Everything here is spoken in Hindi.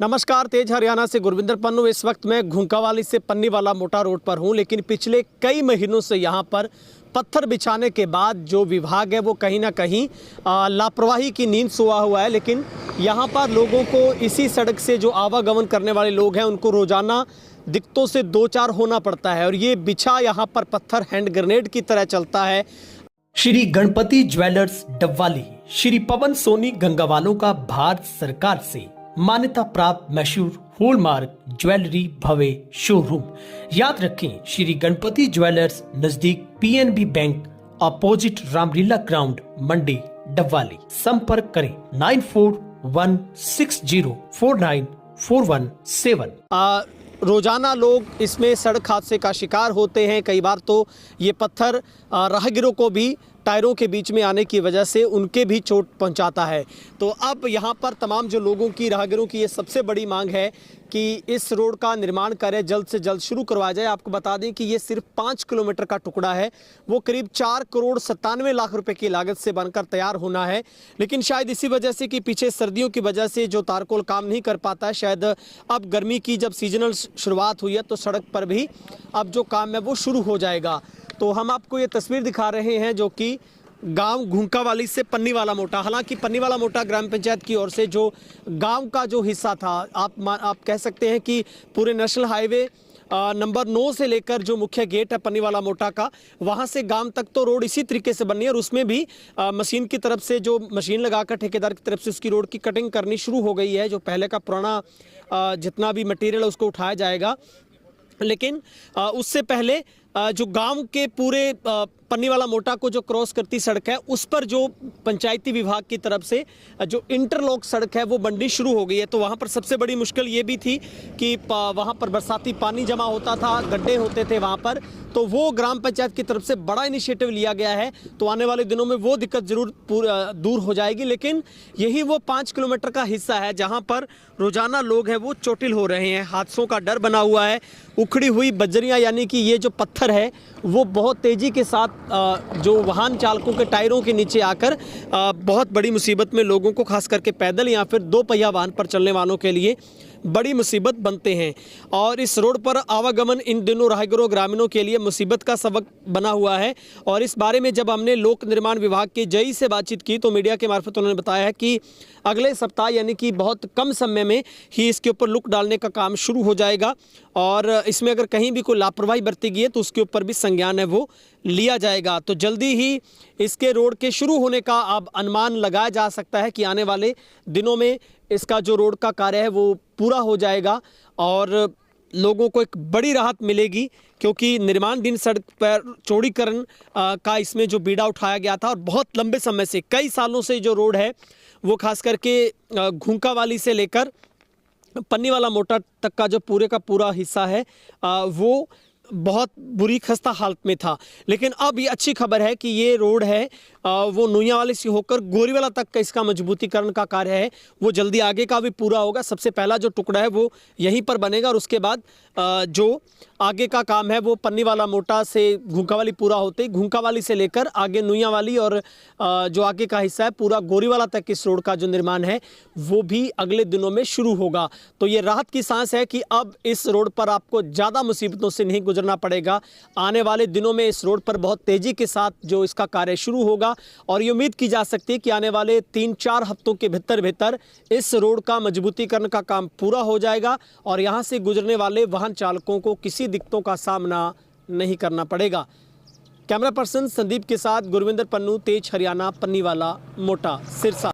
नमस्कार, तेज हरियाणा से गुरविंदर पन्नू। इस वक्त मैं घुंकावाली से पन्नीवाला मोटा रोड पर हूं, लेकिन पिछले कई महीनों से यहां पर पत्थर बिछाने के बाद जो विभाग है वो कहीं ना कहीं लापरवाही की नींद सोया हुआ है। लेकिन यहां पर लोगों को इसी सड़क से जो आवागमन करने वाले लोग हैं उनको रोजाना दिक्कतों से दो चार होना पड़ता है और ये बिछा यहाँ पर पत्थर हैंड ग्रेनेड की तरह चलता है। श्री गणपति ज्वेलर्स डबवाली, श्री पवन सोनी गंगावालों का भारत सरकार से मान्यता प्राप्त मशहूर हॉलमार्क ज्वेलरी भव्य शोरूम। याद रखें, श्री गणपति ज्वेलर्स नजदीक PNB bank opposite Ramlila ground Mandi Dabwali. संपर्क करें 9416049417। रोजाना लोग इसमें सड़क हादसे का शिकार होते हैं। कई बार तो ये पत्थर राहगीरों को भी टायरों के बीच में आने की वजह से उनके भी चोट पहुंचाता है। तो अब यहाँ पर तमाम जो लोगों की, राहगीरों की ये सबसे बड़ी मांग है कि इस रोड का निर्माण कार्य जल्द से जल्द शुरू करवाया जाए। आपको बता दें कि ये सिर्फ 5 किलोमीटर का टुकड़ा है, वो करीब 4,97,00,000 रुपए की लागत से बनकर तैयार होना है। लेकिन शायद इसी वजह से कि पीछे सर्दियों की वजह से जो तारकोल काम नहीं कर पाता है, शायद अब गर्मी की जब सीजनल शुरुआत हुई है तो सड़क पर भी अब जो काम है वो शुरू हो जाएगा। तो हम आपको ये तस्वीर दिखा रहे हैं जो कि गांव घुंकावाली से पन्नीवाला मोटा। हालांकि पन्नीवाला मोटा ग्राम पंचायत की ओर से जो गांव का जो हिस्सा था, आप कह सकते हैं कि पूरे नेशनल हाईवे नंबर 9 से लेकर जो मुख्य गेट है पन्नीवाला मोटा का, वहां से गांव तक तो रोड इसी तरीके से बनी है और उसमें भी मशीन की तरफ से जो मशीन लगाकर ठेकेदार की तरफ से उसकी रोड की कटिंग करनी शुरू हो गई है। जो पहले का पुराना जितना भी मटेरियल है उसको उठाया जाएगा। लेकिन उससे पहले जो गांव के पूरे पन्नीवाला मोटा को जो क्रॉस करती सड़क है उस पर जो पंचायती विभाग की तरफ से जो इंटरलॉक सड़क है वो बननी शुरू हो गई है। तो वहाँ पर सबसे बड़ी मुश्किल ये भी थी कि वहाँ पर बरसाती पानी जमा होता था, गड्ढे होते थे वहाँ पर। तो वो ग्राम पंचायत की तरफ से बड़ा इनिशिएटिव लिया गया है। तो आने वाले दिनों में वो दिक्कत जरूर दूर हो जाएगी। लेकिन यही वो 5 किलोमीटर का हिस्सा है जहाँ पर रोजाना लोग हैं वो चोटिल हो रहे हैं। हादसों का डर बना हुआ है। उखड़ी हुई बजरियाँ यानी कि ये जो पत्थर है वो बहुत तेज़ी के साथ जो वाहन चालकों के टायरों के नीचे आकर बहुत बड़ी मुसीबत में लोगों को, खास करके पैदल या फिर 2 पहिया वाहन पर चलने वालों के लिए बड़ी मुसीबत बनते हैं। और इस रोड पर आवागमन इन दिनों राहगीरों, ग्रामीणों के लिए मुसीबत का सबक बना हुआ है। और इस बारे में जब हमने लोक निर्माण विभाग के जई से बातचीत की तो मीडिया के मार्फत उन्होंने बताया है कि अगले सप्ताह यानी कि बहुत कम समय में ही इसके ऊपर लुक डालने का काम शुरू हो जाएगा और इसमें अगर कहीं भी कोई लापरवाही बरती गई है तो उसके ऊपर भी संज्ञान है वो लिया जाएगा। तो जल्दी ही इसके रोड के शुरू होने का अब अनुमान लगाया जा सकता है कि आने वाले दिनों में इसका जो रोड का कार्य है वो पूरा हो जाएगा और लोगों को एक बड़ी राहत मिलेगी, क्योंकि निर्माणाधीन सड़क पर चौड़ीकरण का इसमें जो बीड़ा उठाया गया था और बहुत लंबे समय से, कई सालों से जो रोड है वो खास करके घुंकावाली से लेकर पन्नीवाला मोटा तक का जो पूरे का पूरा हिस्सा है वो बहुत बुरी खस्ता हालत में था। लेकिन अब ये अच्छी खबर है कि ये रोड है वो नुइयावाली से होकर गोरीवाला तक का इसका मजबूतीकरण का कार्य है वो जल्दी आगे का भी पूरा होगा। सबसे पहला जो टुकड़ा है वो यहीं पर बनेगा और उसके बाद जो आगे का काम है वो पन्नीवाला मोटा से घुंकावाली पूरा होते ही घुंकावाली से लेकर आगे नुइयावाली और जो आगे का हिस्सा है पूरा गोरीवाला तक इस रोड का जो निर्माण है वो भी अगले दिनों में शुरू होगा। तो ये राहत की सांस है कि अब इस रोड पर आपको ज़्यादा मुसीबतों से नहीं गुजरना पड़ेगा। आने वाले दिनों में इस रोड पर बहुत तेज़ी के साथ जो इसका कार्य शुरू होगा और ये उम्मीद की जा सकती है कि आने वाले 3-4 हफ्तों के भीतर इस रोड का मजबूतीकरण का काम पूरा हो जाएगा और यहाँ से गुजरने वाले वाहन चालकों को किसी दिक्कतों का सामना नहीं करना पड़ेगा। कैमरा पर्सन संदीप के साथ गुरविंदर पन्नू, तेज हरियाणा, पन्नीवाला मोटा, सिरसा।